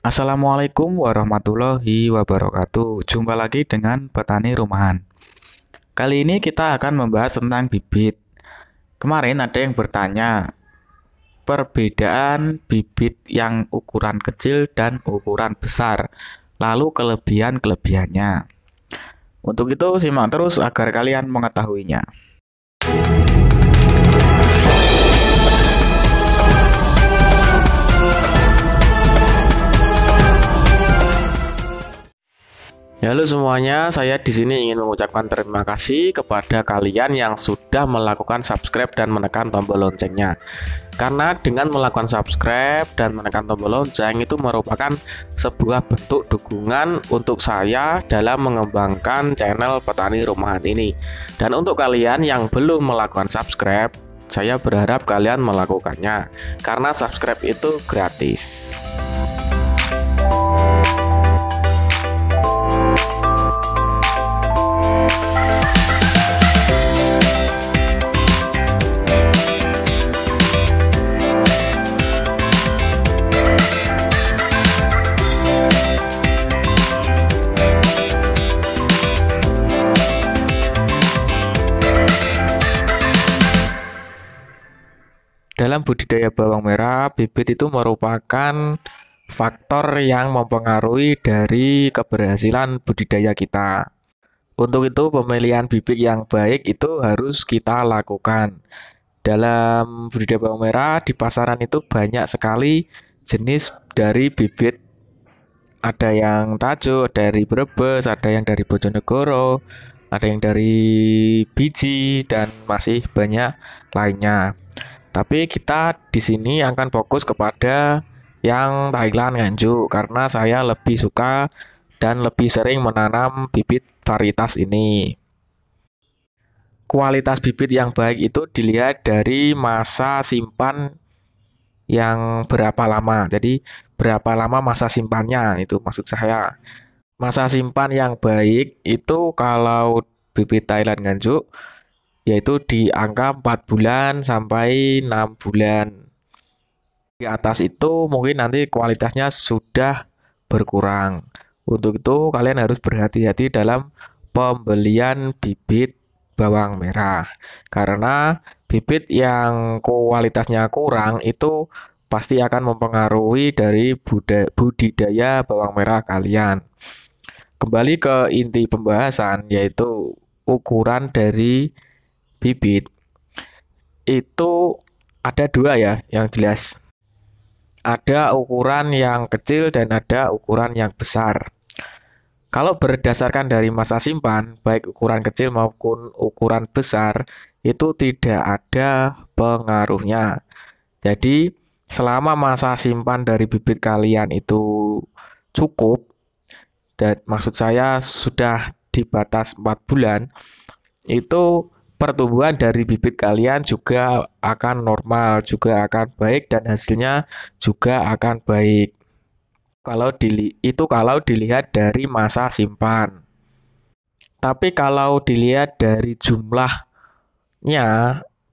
Assalamualaikum warahmatullahi wabarakatuh. Jumpa lagi dengan petani rumahan. Kali ini kita akan membahas tentang bibit. Kemarin ada yang bertanya, perbedaan bibit yang ukuran kecil dan ukuran besar, lalu kelebihan-kelebihannya. Untuk itu, simak terus agar kalian mengetahuinya. Halo semuanya, saya di sini ingin mengucapkan terima kasih kepada kalian yang sudah melakukan subscribe dan menekan tombol loncengnya. Karena dengan melakukan subscribe dan menekan tombol lonceng itu merupakan sebuah bentuk dukungan untuk saya dalam mengembangkan channel petani rumahan ini. Dan untuk kalian yang belum melakukan subscribe, saya berharap kalian melakukannya karena subscribe itu gratis. Dalam budidaya bawang merah, bibit itu merupakan faktor yang mempengaruhi dari keberhasilan budidaya kita. Untuk itu, pemilihan bibit yang baik itu harus kita lakukan. Dalam budidaya bawang merah, di pasaran itu banyak sekali jenis dari bibit. Ada yang Tajo, dari Brebes, ada yang dari Bojonegoro, ada yang dari biji, dan masih banyak lainnya. Tapi kita di sini akan fokus kepada yang Thailand Nganjuk karena saya lebih suka dan lebih sering menanam bibit varietas ini. Kualitas bibit yang baik itu dilihat dari masa simpan yang berapa lama. Jadi berapa lama masa simpannya itu maksud saya. Masa simpan yang baik itu kalau bibit Thailand Nganjuk yaitu di angka 4 bulan sampai 6 bulan. Di atas itu mungkin nanti kualitasnya sudah berkurang. Untuk itu kalian harus berhati-hati dalam pembelian bibit bawang merah. Karena bibit yang kualitasnya kurang itu pasti akan mempengaruhi dari budidaya bawang merah kalian. Kembali ke inti pembahasan yaitu ukuran dari bibit itu ada dua ya yang jelas. Ada ukuran yang kecil dan ada ukuran yang besar. Kalau berdasarkan dari masa simpan, baik ukuran kecil maupun ukuran besar, itu tidak ada pengaruhnya. Jadi, selama masa simpan dari bibit kalian itu cukup, dan maksud saya sudah di batas 4 bulan, itu pertumbuhan dari bibit kalian juga akan normal, juga akan baik dan hasilnya juga akan baik. Kalau dilihat dari masa simpan. Tapi kalau dilihat dari jumlahnya,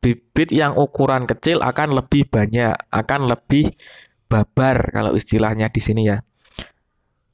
bibit yang ukuran kecil akan lebih banyak, akan lebih babar kalau istilahnya di sini ya.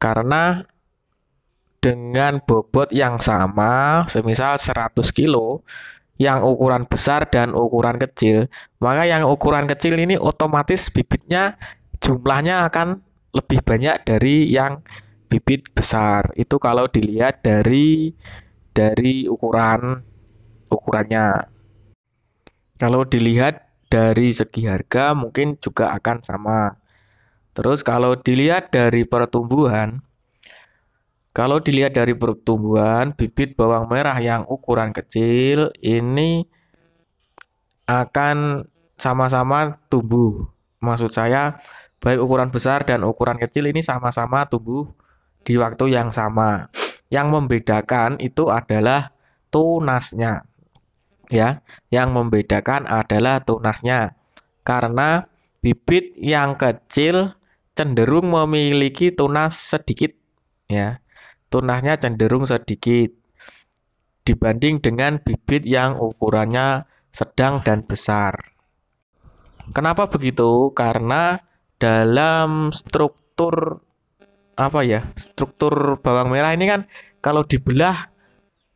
Karena dengan bobot yang sama, semisal 100 kilo, yang ukuran besar dan ukuran kecil, maka yang ukuran kecil ini otomatis bibitnya jumlahnya akan lebih banyak dari yang bibit besar. Itu kalau dilihat dari ukurannya. Kalau dilihat dari segi harga mungkin juga akan sama. Terus kalau dilihat dari pertumbuhan, bibit bawang merah yang ukuran kecil ini akan sama-sama tumbuh. Maksud saya, baik ukuran besar dan ukuran kecil ini sama-sama tumbuh di waktu yang sama. Yang membedakan itu adalah tunasnya. Ya, yang membedakan adalah tunasnya. Karena bibit yang kecil cenderung memiliki tunas sedikit, ya. Tunasnya cenderung sedikit dibanding dengan bibit yang ukurannya sedang dan besar. Kenapa begitu? Karena dalam struktur apa ya, struktur bawang merah ini kan kalau dibelah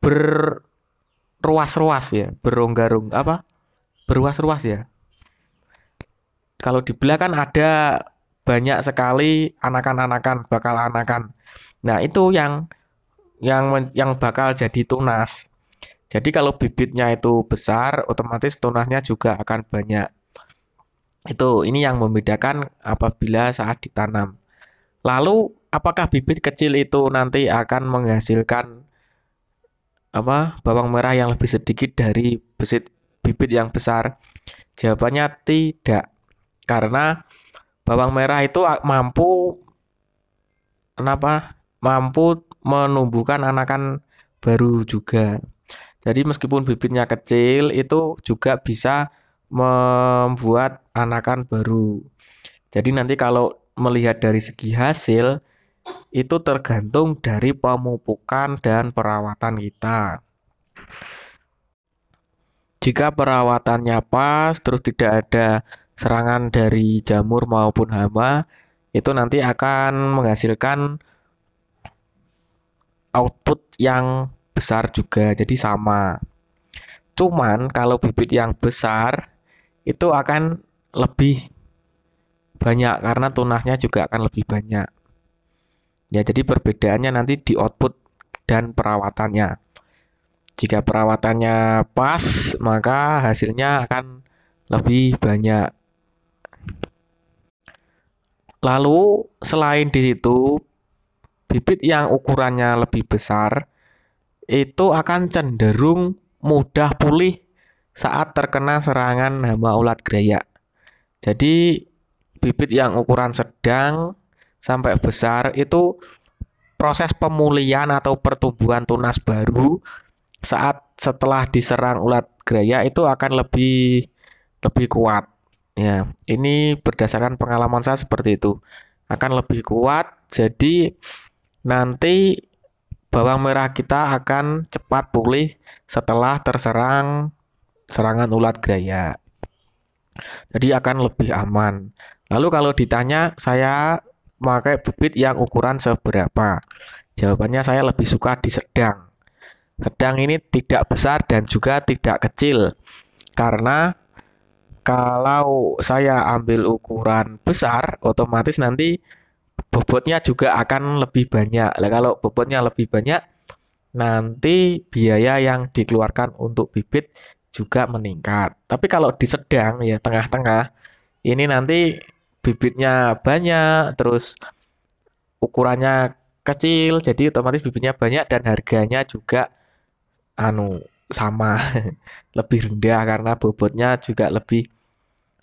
berruas-ruas ya, berongga-rongga apa? Berruas-ruas ya. Kalau dibelah kan ada banyak sekali anakan-anakan, bakal anakan. Nah, itu yang bakal jadi tunas. Jadi kalau bibitnya itu besar, otomatis tunasnya juga akan banyak. Ini yang membedakan apabila saat ditanam. Lalu, apakah bibit kecil itu nanti akan menghasilkan bawang merah yang lebih sedikit dari bibit yang besar? Jawabannya tidak. Karena bawang merah itu mampu mampu menumbuhkan anakan baru juga. Jadi meskipun bibitnya kecil itu juga bisa membuat anakan baru. Jadi nanti kalau melihat dari segi hasil itu tergantung dari pemupukan dan perawatan kita. Jika perawatannya pas, terus tidak ada serangan dari jamur maupun hama, itu nanti akan menghasilkan output yang besar juga, jadi sama. Cuman kalau bibit yang besar itu akan lebih banyak karena tunasnya juga akan lebih banyak. Ya, jadi perbedaannya nanti di output dan perawatannya. Jika perawatannya pas, maka hasilnya akan lebih banyak. Lalu selain di situ, bibit yang ukurannya lebih besar itu akan cenderung mudah pulih saat terkena serangan hama ulat graya. Jadi bibit yang ukuran sedang sampai besar itu proses pemulihan atau pertumbuhan tunas baru saat setelah diserang ulat graya itu akan lebih lebih kuat. Ya, ini berdasarkan pengalaman saya seperti itu. Akan lebih kuat, jadi nanti bawang merah kita akan cepat pulih setelah terserang serangan ulat graya. Jadi akan lebih aman. Lalu kalau ditanya saya pakai bibit yang ukuran seberapa? Jawabannya saya lebih suka di sedang. Sedang ini tidak besar dan juga tidak kecil. Karena kalau saya ambil ukuran besar, otomatis nanti bobotnya juga akan lebih banyak. Nah, kalau bobotnya lebih banyak, nanti biaya yang dikeluarkan untuk bibit juga meningkat. Tapi kalau di sedang ya tengah-tengah, ini nanti bibitnya banyak, terus ukurannya kecil, jadi otomatis bibitnya banyak dan harganya juga sama, lebih rendah karena bobotnya juga lebih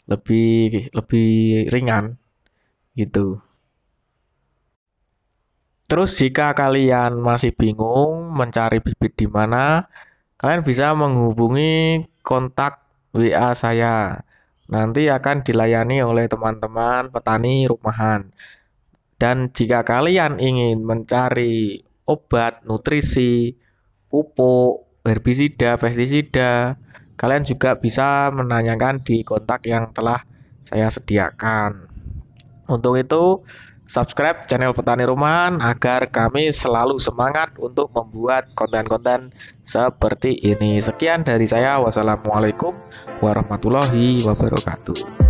lebih lebih ringan gitu. Terus jika kalian masih bingung mencari bibit di mana, kalian bisa menghubungi kontak WA saya. Nanti akan dilayani oleh teman-teman petani rumahan. Dan jika kalian ingin mencari obat, nutrisi, pupuk, herbisida, pestisida, kalian juga bisa menanyakan di kontak yang telah saya sediakan. Untuk itu, subscribe channel Petani Rumahan agar kami selalu semangat untuk membuat konten-konten seperti ini. Sekian dari saya. Wassalamualaikum warahmatullahi wabarakatuh.